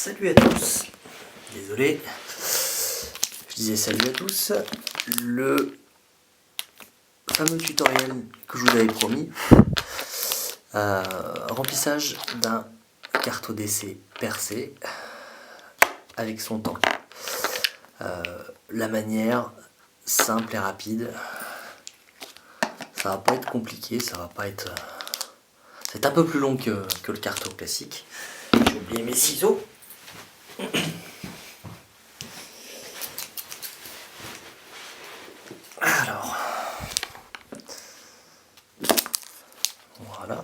Salut à tous, désolé, je disais salut à tous, le fameux tutoriel que je vous avais promis, remplissage d'un carto d'essai percé avec son temps. La manière simple et rapide, ça va pas être compliqué, ça va pas être... c'est un peu plus long que le carto classique. J'ai oublié mes ciseaux. Alors, voilà,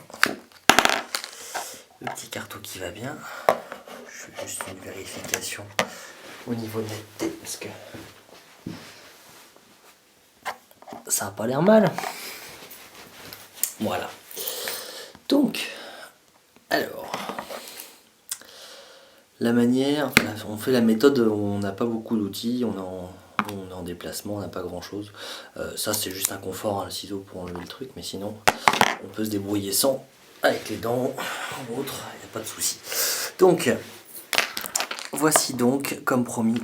le petit carto qui va bien. Je fais juste une vérification au niveau de netteté parce que ça n'a pas l'air mal. Voilà. Donc, alors, la manière, on fait la méthode, on n'a pas beaucoup d'outils, on est en déplacement, on n'a pas grand chose. Ça c'est juste un confort, hein, le ciseau pour enlever le truc, mais sinon on peut se débrouiller sans, avec les dents ou autre, il n'y a pas de souci. Donc, voici donc, comme promis,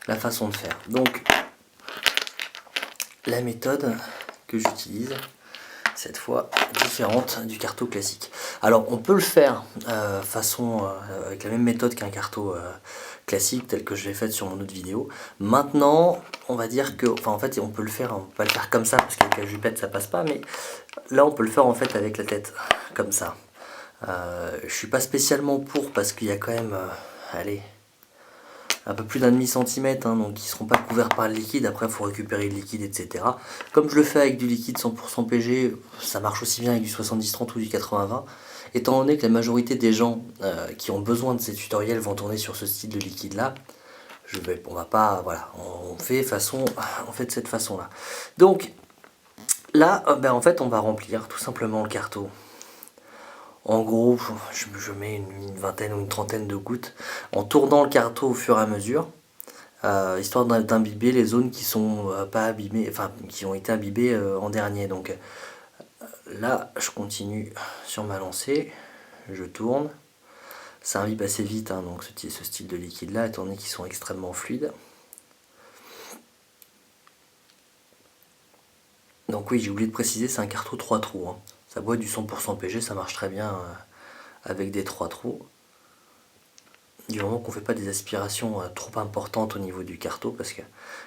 la façon de faire. Donc, la méthode que j'utilise, cette fois différente du carto classique. Alors on peut le faire avec la même méthode qu'un carto classique tel que je l'ai fait sur mon autre vidéo. Maintenant on va dire que, en fait on peut le faire, on peut pas le faire comme ça parce qu'avec la jupette ça passe pas, mais là on peut le faire en fait avec la tête comme ça. Je suis pas spécialement pour parce qu'il y a quand même allez, un peu plus d'1,5 centimètre, hein, donc ils seront pas couverts par le liquide. Après il faut récupérer le liquide, etc. Comme je le fais avec du liquide 100% PG, ça marche aussi bien avec du 70-30 ou du 80-20. Étant donné que la majorité des gens qui ont besoin de ces tutoriels vont tourner sur ce style de liquide là, on va pas, voilà, on fait de cette façon là. Donc là, en fait on va remplir tout simplement le carto. En gros, je mets une vingtaine ou une trentaine de gouttes en tournant le carto au fur et à mesure, histoire d'imbiber les zones qui sont pas abîmées, enfin qui ont été imbibées en dernier. Donc là, je continue sur ma lancée, je tourne. Ça imbibe assez vite, hein, donc ce style de liquide là, étant donné qu'ils sont extrêmement fluides. Donc oui, j'ai oublié de préciser, c'est un carto 3 trous. Hein. Ça doit être du 100% PG, ça marche très bien avec des 3 trous. Du moment qu'on ne fait pas des aspirations trop importantes au niveau du carto, parce que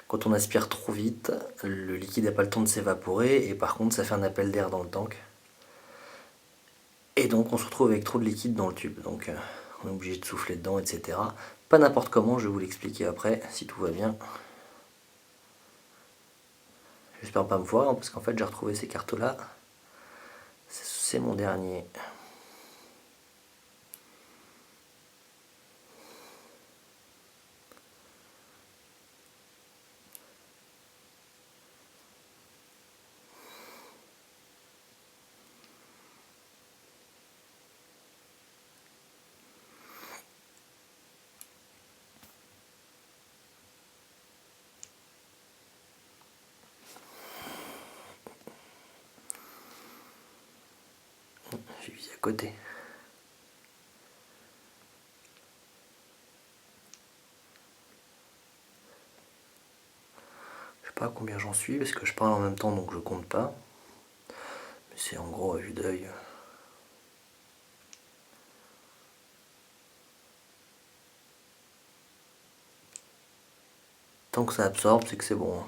quand on aspire trop vite, le liquide n'a pas le temps de s'évaporer, et par contre ça fait un appel d'air dans le tank. Et donc on se retrouve avec trop de liquide dans le tube, donc on est obligé de souffler dedans, etc. Pas n'importe comment, je vais vous l'expliquer après, si tout va bien. J'espère pas me voir, hein, parce qu'en fait j'ai retrouvé ces cartos là. C'est mon dernier. J'ai mis à côté. Je sais pas à combien j'en suis, parce que je parle en même temps, donc je compte pas. Mais c'est en gros à vue d'œil. Tant que ça absorbe, c'est que c'est bon.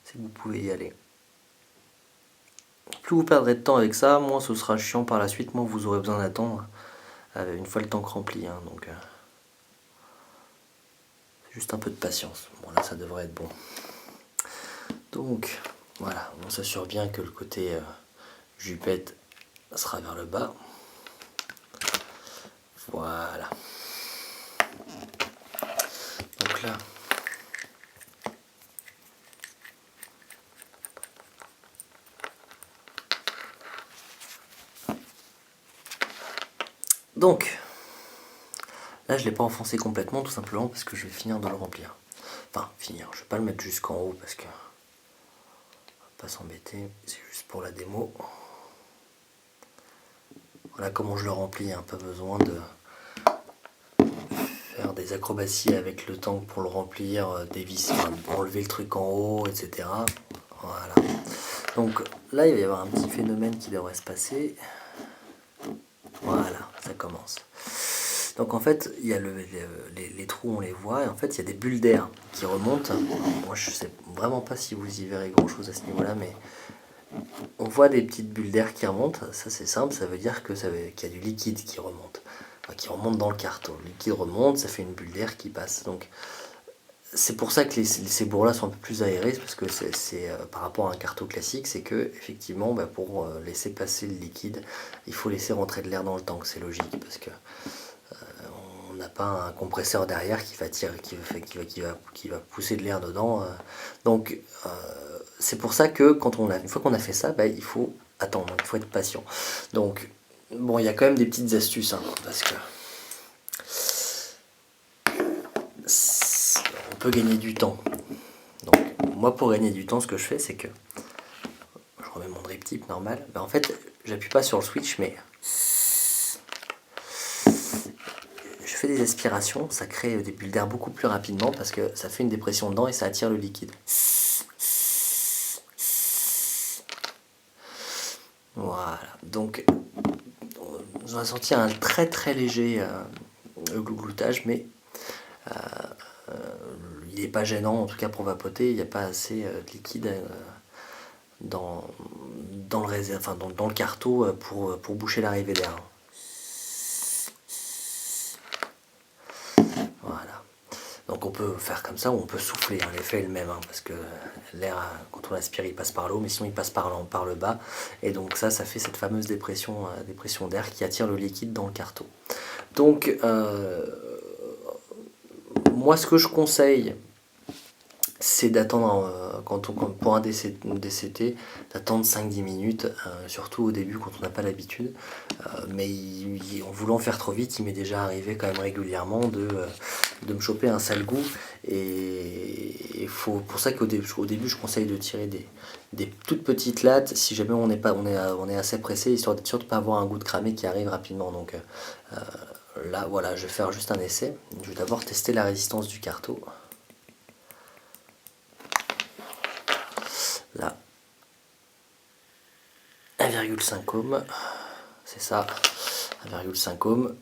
C'est que vous pouvez y aller. Plus vous perdrez de temps avec ça, moins ce sera chiant par la suite, moins vous aurez besoin d'attendre une fois le tank rempli. Hein, donc juste un peu de patience. Bon là ça devrait être bon. Donc voilà, on s'assure bien que le côté jupette sera vers le bas. Voilà. Donc là, là je ne l'ai pas enfoncé complètement, tout simplement parce que je vais finir de le remplir. Enfin, finir, je ne vais pas le mettre jusqu'en haut parce que on va pas s'embêter, c'est juste pour la démo. Voilà comment je le remplis, hein, pas besoin des acrobaties avec le tank pour le remplir, des vis, enfin, enlever le truc en haut, etc. Voilà. Donc là, il va y avoir un petit phénomène qui devrait se passer. Voilà, ça commence. Donc en fait, il y a les trous, on les voit, et en fait, il y a des bulles d'air qui remontent. Alors, moi, je sais vraiment pas si vous y verrez grand-chose à ce niveau-là, mais on voit des petites bulles d'air qui remontent. Ça, c'est simple, ça veut dire qu'il y a du liquide qui remonte. Enfin, qui remonte dans le carton. Le liquide remonte, ça fait une bulle d'air qui passe. Donc c'est pour ça que ces bourres-là sont un peu plus aérées, parce que c'est par rapport à un carton classique, c'est que effectivement, pour laisser passer le liquide, il faut laisser rentrer de l'air dans le tank. C'est logique, parce que on n'a pas un compresseur derrière qui va tirer, qui va pousser de l'air dedans. Donc c'est pour ça que une fois qu'on a fait ça, il faut attendre, il faut être patient. Donc bon, il y a quand même des petites astuces, hein, parce que on peut gagner du temps. Donc moi, pour gagner du temps, ce que je fais, c'est que je remets mon drip tip normal. En fait, j'appuie pas sur le switch, mais je fais des aspirations, ça crée des bulles d'air beaucoup plus rapidement parce que ça fait une dépression dedans et ça attire le liquide. Voilà, donc on va sentir un très très léger glougloutage, mais il n'est pas gênant, en tout cas pour vapoter. Il n'y a pas assez de liquide dans le carton pour boucher l'arrivée d'air. Voilà. Donc on peut faire comme ça ou on peut souffler, hein. L'effet est le même, hein, parce que l'air, quand on aspire, il passe par l'eau, mais sinon il passe par le bas. Et donc ça fait cette fameuse dépression d'air qui attire le liquide dans le carton. Donc moi, ce que je conseille, c'est d'attendre, pour un DCT, d'attendre 5-10 minutes, surtout au début quand on n'a pas l'habitude. Mais en voulant faire trop vite, il m'est déjà arrivé quand même régulièrement de me choper un sale goût. Et pour ça qu'au début, je conseille de tirer des toutes petites lattes si jamais on est assez pressé, histoire d'être sûr de ne pas avoir un goût de cramé qui arrive rapidement. Donc là, voilà, je vais faire juste un essai. Je vais d'abord tester la résistance du carton. Là, 1,5 ohm, c'est ça, 1,5 ohm,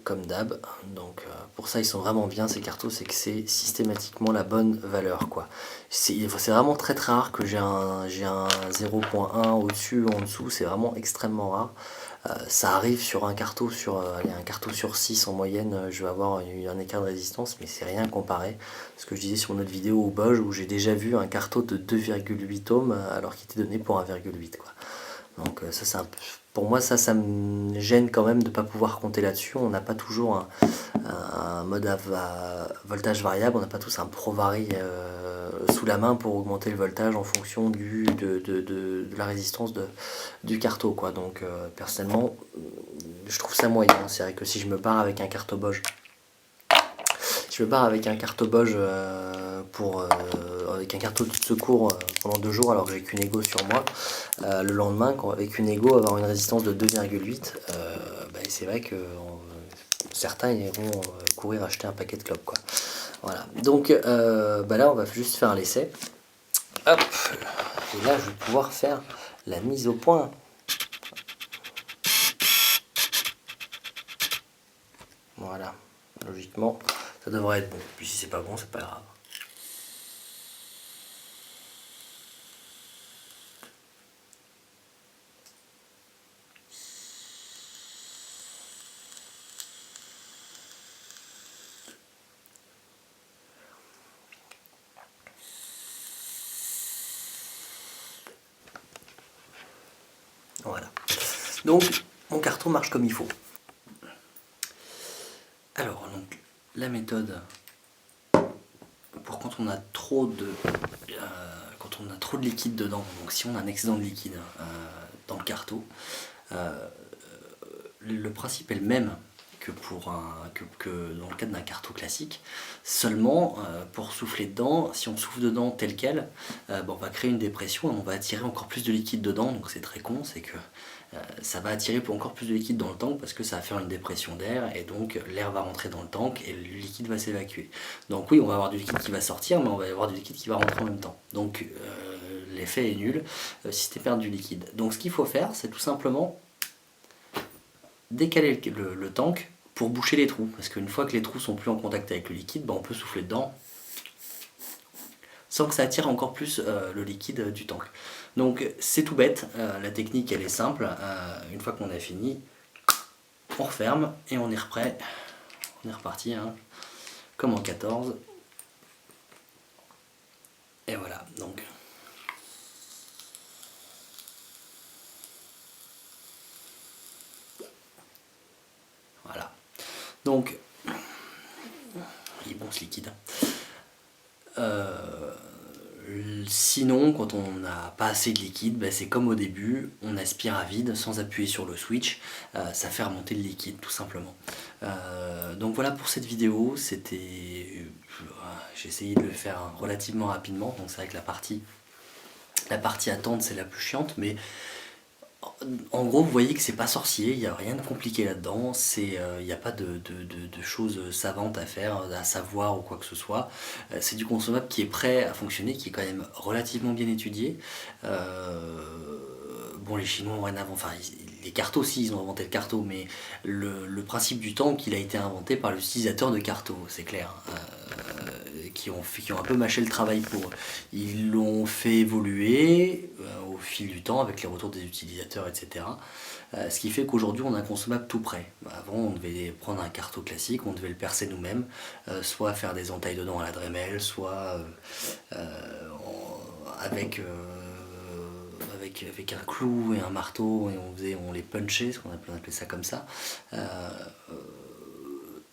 comme d'hab. Donc pour ça ils sont vraiment bien ces cartons, c'est que c'est systématiquement la bonne valeur, quoi. C'est vraiment très très rare que j'ai un 0.1 au-dessus ou en dessous, c'est vraiment extrêmement rare. Ça arrive sur un carton sur 6 en moyenne, je vais avoir un écart de résistance, mais c'est rien comparé. Ce que je disais sur notre vidéo au Bosch, où j'ai déjà vu un carton de 2,8 ohms alors qu'il était donné pour 1,8, quoi. Donc ça, pour moi, ça me gêne quand même de ne pas pouvoir compter là-dessus. On n'a pas toujours un mode à voltage variable, on n'a pas tous un ProVary sous la main pour augmenter le voltage en fonction de la résistance du carton, quoi. Donc personnellement, je trouve ça moyen. C'est vrai que si je me pars avec un carton Bosch, avec un carton de secours pendant 2 jours alors que j'ai qu'une Ego sur moi, le lendemain, avec une Ego, avoir une résistance de 2,8, c'est vrai que certains iront courir acheter un paquet de clopes, quoi. Voilà. Donc là, on va juste faire l'essai. Hop. Et là, je vais pouvoir faire la mise au point. Voilà. Logiquement, ça devrait être bon. Puis si c'est pas bon, c'est pas grave. Voilà. Donc, mon carton marche comme il faut. Alors, donc, la méthode pour quand on a trop de liquide dedans, donc si on a un excédent de liquide dans le carton, le principe est le même que dans le cadre d'un carto classique. Seulement, pour souffler dedans, si on souffle dedans tel quel, on va créer une dépression et on va attirer encore plus de liquide dedans. Donc c'est très con, c'est que ça va attirer encore plus de liquide dans le tank parce que ça va faire une dépression d'air et donc l'air va rentrer dans le tank et le liquide va s'évacuer. Donc oui, on va avoir du liquide qui va sortir, mais on va avoir du liquide qui va rentrer en même temps. Donc l'effet est nul si tu perds du liquide. Donc ce qu'il faut faire, c'est tout simplement décaler le tank pour boucher les trous. Parce qu'une fois que les trous sont plus en contact avec le liquide, on peut souffler dedans sans que ça attire encore plus le liquide du tank. Donc c'est tout bête, la technique elle est simple, une fois qu'on a fini, on referme et on est reprêt, on est reparti, hein, comme en 14. Et voilà, donc. Voilà. Donc, il est bon ce liquide. Sinon, quand on n'a pas assez de liquide, c'est comme au début, on aspire à vide sans appuyer sur le switch, ça fait remonter le liquide tout simplement. Donc voilà pour cette vidéo, j'ai essayé de le faire relativement rapidement, donc c'est vrai que la partie attente c'est la plus chiante, mais en gros, vous voyez que c'est pas sorcier, il n'y a rien de compliqué là-dedans, il n'y a pas de choses savantes à faire, à savoir ou quoi que ce soit. C'est du consommable qui est prêt à fonctionner, qui est quand même relativement bien étudié. Bon, les Chinois ont rien inventé, enfin les cartos aussi, ils ont inventé le carto, mais le principe du tank, il a été inventé par l'utilisateur de carto, c'est clair. Qui ont un peu mâché le travail pour eux. Ils l'ont fait évoluer au fil du temps avec les retours des utilisateurs, etc. Ce qui fait qu'aujourd'hui on a un consommable tout prêt. Avant on devait prendre un carto classique, on devait le percer nous-mêmes, soit faire des entailles dedans à la Dremel, soit avec un clou et un marteau et on les punchait, on appelait ça comme ça.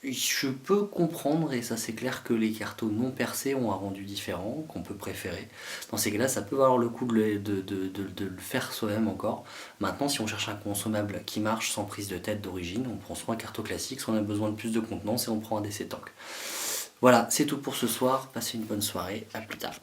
Je peux comprendre, et ça c'est clair, que les cartos non percés ont un rendu différent, qu'on peut préférer. Dans ces cas-là, ça peut valoir le coup de le faire soi-même encore. Maintenant, si on cherche un consommable qui marche sans prise de tête d'origine, on prend soit un carto classique, soit on a besoin de plus de contenance et on prend un DC Tank. Voilà, c'est tout pour ce soir. Passez une bonne soirée, à plus tard.